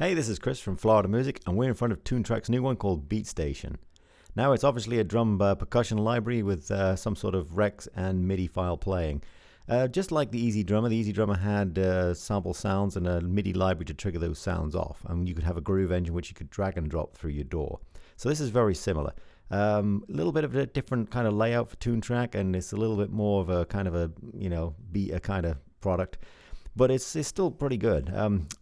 Hey, this is Chris from Florida Music, and we're in front of Toontrack's new one called Beatstation. Now, it's obviously a drum percussion library with some sort of Rex and MIDI file playing. Just like the Easy Drummer had sample sounds and a MIDI library to trigger those sounds off. And you could have a groove engine which you could drag and drop through your DAW. So this is very similar. A little bit of a different kind of layout for Toontrack, and it's a little bit more of a kind of a, beat a kind of product. But it's still pretty good.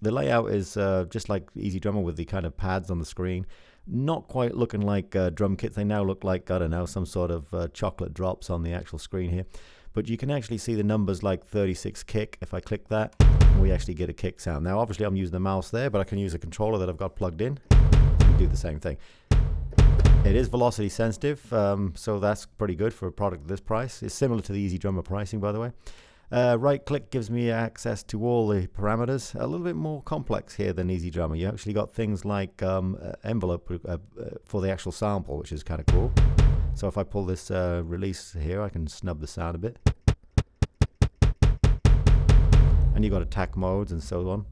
The layout is just like Easy Drummer with the kind of pads on the screen. Not quite looking like drum kits. They now look like, I don't know, some sort of chocolate drops on the actual screen here. But you can actually see the numbers like 36 kick. If I click that, we actually get a kick sound. Now, obviously, I'm using the mouse there, but I can use a controller that I've got plugged in and do the same thing. It is velocity sensitive, so that's pretty good for a product at this price. It's similar to the Easy Drummer pricing, by the way. Right click gives me access to all the parameters. A little bit more complex here than Easy Drummer. You actually got things like envelope for the actual sample, which is kind of cool. So if I pull this release here, I can snub the sound a bit. And you got attack modes and so on.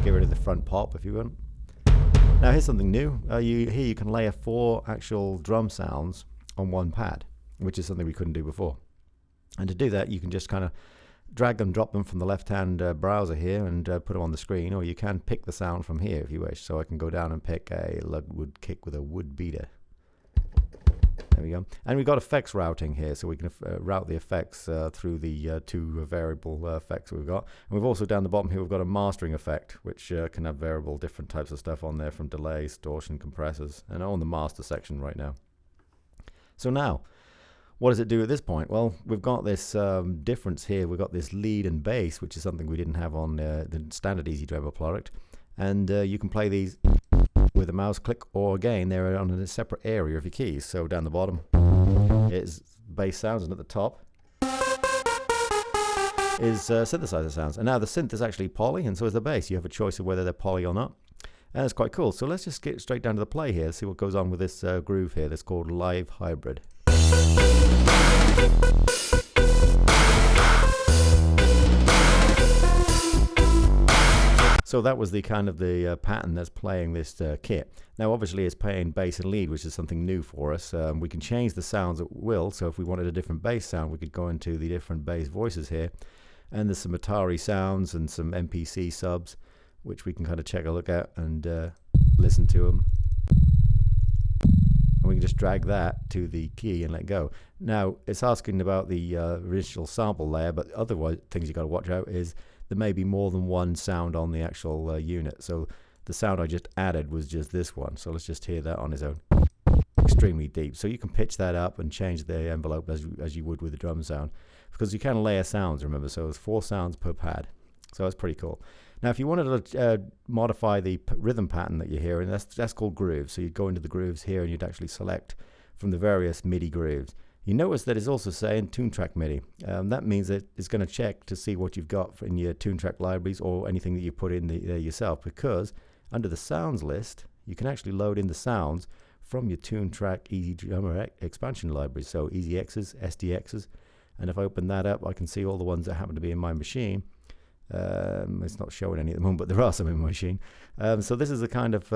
Get rid of the front pop if you want. Now here's something new. Here you can layer 4 actual drum sounds on one pad, which is something we couldn't do before. And to do that, you can just kind of drag and drop them from the left-hand browser here and put them on the screen, or you can pick the sound from here if you wish. So I can go down and pick a wood kick with a wood beater. There we go. And we've got effects routing here, so we can route the effects through the 2 variable effects we've got. And we've also down the bottom here, we've got a mastering effect, which can have variable different types of stuff on there, from delay, distortion, compressors, and on the master section right now. So now, what does it do at this point? Well, we've got this difference here. We've got this lead and bass, which is something we didn't have on the standard Easy Drummer product. And you can play these with a mouse click, or again, they're on a separate area of your keys. So down the bottom is bass sounds, and at the top is synthesizer sounds. And now the synth is actually poly, and so is the bass. You have a choice of whether they're poly or not. And it's quite cool. So let's just get straight down to the play here, see what goes on with this groove here that's called Live Hybrid. So that was the kind of the pattern that's playing this kit. Now obviously it's playing bass and lead, which is something new for us. We can change the sounds at will, so if we wanted a different bass sound, we could go into the different bass voices here. And there's some Atari sounds and some MPC subs, which we can kind of check a look at and listen to them. And we can just drag that to the key and let go. Now, it's asking about the original sample layer, but other things you got to watch out is there may be more than one sound on the actual unit. So the sound I just added was just this one. So let's just hear that on its own. Extremely deep. So you can pitch that up and change the envelope as you would with the drum sound, because you can layer sounds, remember. So it's 4 sounds per pad. So that's pretty cool. Now, if you wanted to modify the rhythm pattern that you're hearing, that's called grooves. So you'd go into the grooves here and you'd actually select from the various MIDI grooves. You notice that it's also saying Toontrack MIDI. That means that it's going to check to see what you've got in your Toontrack libraries or anything that you put in there yourself, because under the sounds list, you can actually load in the sounds from your Toontrack Easy Drummer expansion libraries. So Easy X's, SDX's. And if I open that up, I can see all the ones that happen to be in my machine. It's not showing any at the moment, but there are some in my machine. So this is a kind of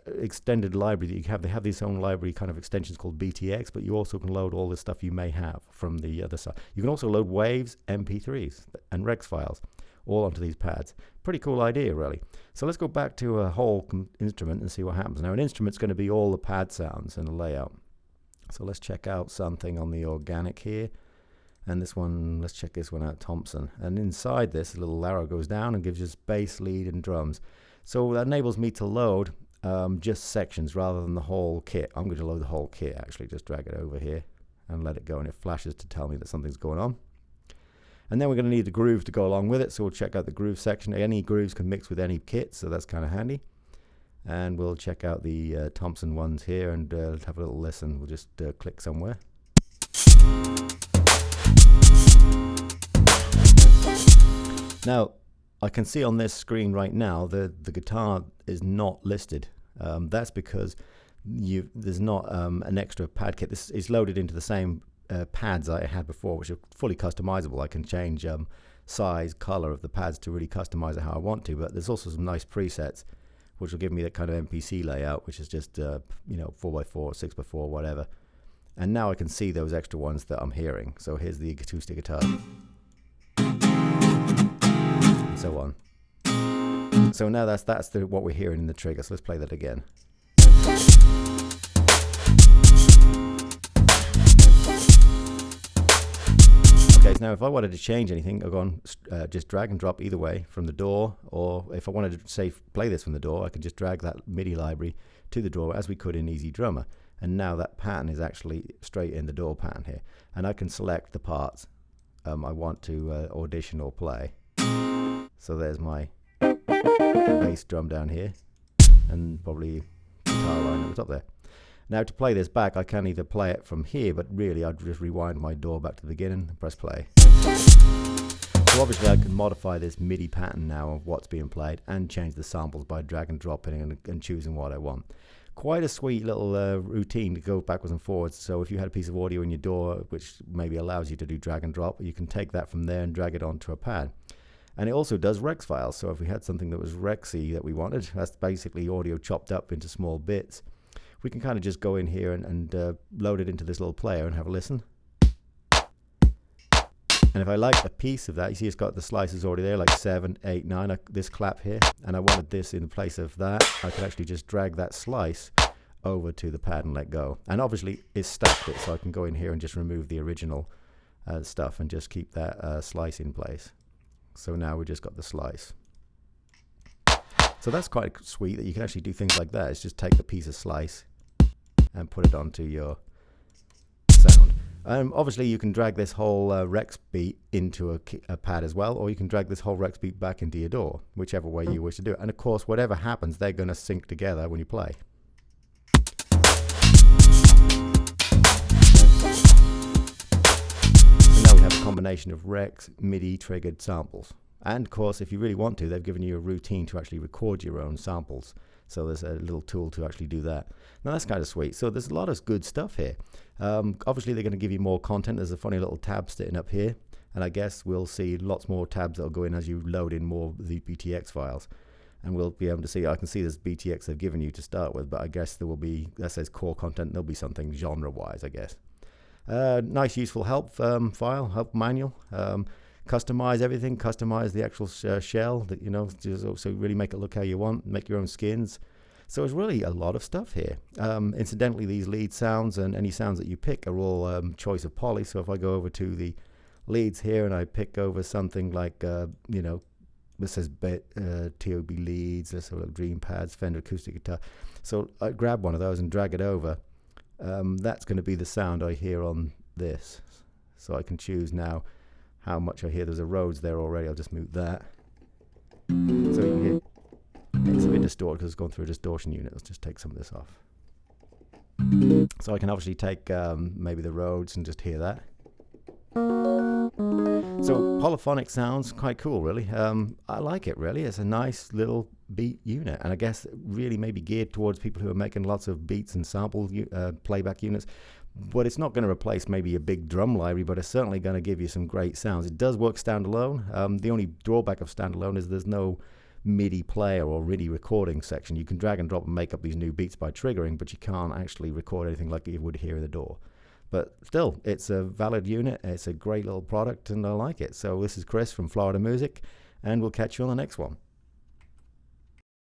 extended library that you have. They have these own library kind of extensions called BTX, but you also can load all the stuff you may have from the other side. You can also load waves, MP3s, and Rex files all onto these pads. Pretty cool idea, really. So let's go back to a whole instrument and see what happens. Now, an instrument's going to be all the pad sounds and the layout. So let's check out something on the organic here. And this one, let's check this one out, Thompson. And inside this, a little arrow goes down and gives us bass, lead, and drums. So that enables me to load just sections rather than the whole kit. I'm going to load the whole kit, actually. Just drag it over here and let it go, and it flashes to tell me that something's going on. And then we're going to need the groove to go along with it, so we'll check out the groove section. Any grooves can mix with any kit, so that's kind of handy. And we'll check out the Thompson ones here and have a little listen. We'll just click somewhere. Now, I can see on this screen right now the guitar is not listed. That's because there's not an extra pad kit. This is loaded into the same pads I had before, which are fully customizable. I can change size, color of the pads to really customize it how I want to. But there's also some nice presets which will give me that kind of MPC layout, which is just 4x4, 6x4, whatever. And now I can see those extra ones that I'm hearing. So here's the acoustic guitar, and so on. So now that's what we're hearing in the trigger. So let's play that again. Okay, so now if I wanted to change anything, I'll go on, just drag and drop either way from the DAW, or if I wanted to say play this from the DAW, I can just drag that MIDI library to the DAW as we could in Easy Drummer. And now that pattern is actually straight in the DAW pattern here. And I can select the parts I want to audition or play. So there's my bass drum down here, and probably guitar line at the top there. Now to play this back, I can either play it from here, but really I'd just rewind my DAW back to the beginning and press play. So obviously I can modify this MIDI pattern now of what's being played and change the samples by drag and dropping and choosing what I want. Quite a sweet little routine to go backwards and forwards. So if you had a piece of audio in your DAW which maybe allows you to do drag and drop, you can take that from there and drag it onto a pad. And it also does Rex files. So if we had something that was Rexy that we wanted, that's basically audio chopped up into small bits. We can kind of just go in here and load it into this little player and have a listen. And if I like a piece of that, you see it's got the slices already there, like 7, 8, 9, this clap here, and I wanted this in place of that, I could actually just drag that slice over to the pad and let go. And obviously it's stacked it, so I can go in here and just remove the original stuff and just keep that slice in place. So now we just got the slice. So that's quite sweet that you can actually do things like that. It's just take the piece of slice and put it onto your sound. Obviously you can drag this whole Rex beat into a pad as well, or you can drag this whole Rex beat back into your DAW, whichever way you wish to do it. And of course, whatever happens, they're going to sync together when you play. So now we have a combination of Rex MIDI triggered samples. And of course, if you really want to, they've given you a routine to actually record your own samples. So there's a little tool to actually do that. Now that's kind of sweet. So there's a lot of good stuff here. Obviously they're going to give you more content. There's a funny little tab sitting up here. And I guess we'll see lots more tabs that'll go in as you load in more of the BTX files. And we'll be able to see, I can see this BTX they've given you to start with, but I guess there will be, that says core content, there'll be something genre-wise, I guess. Nice useful help file, help manual. Customize everything, customize the actual shell, that so really make it look how you want, make your own skins. So it's really a lot of stuff here. Incidentally, these lead sounds and any sounds that you pick are all choice of poly. So if I go over to the leads here and I pick over something like, this says TOB leads, let's have a look, Dream Pads, Fender acoustic guitar. So I grab one of those and drag it over. That's going to be the sound I hear on this. So I can choose now how much I hear. There's a Rhodes there already. I'll just mute that. So you can hear it's a bit distorted because it's gone through a distortion unit. Let's just take some of this off. So I can obviously take maybe the Rhodes and just hear that. So polyphonic sounds quite cool, really. I like it, really. It's a nice little beat unit, and I guess really maybe geared towards people who are making lots of beats and sample playback units. But it's not going to replace maybe a big drum library, but it's certainly going to give you some great sounds. It does work standalone. The only drawback of standalone is there's no MIDI player or MIDI recording section. You can drag and drop and make up these new beats by triggering, but you can't actually record anything like you would hear in the DAW. But still, it's a valid unit. It's a great little product, and I like it. So this is Chris from Florida Music, and we'll catch you on the next one.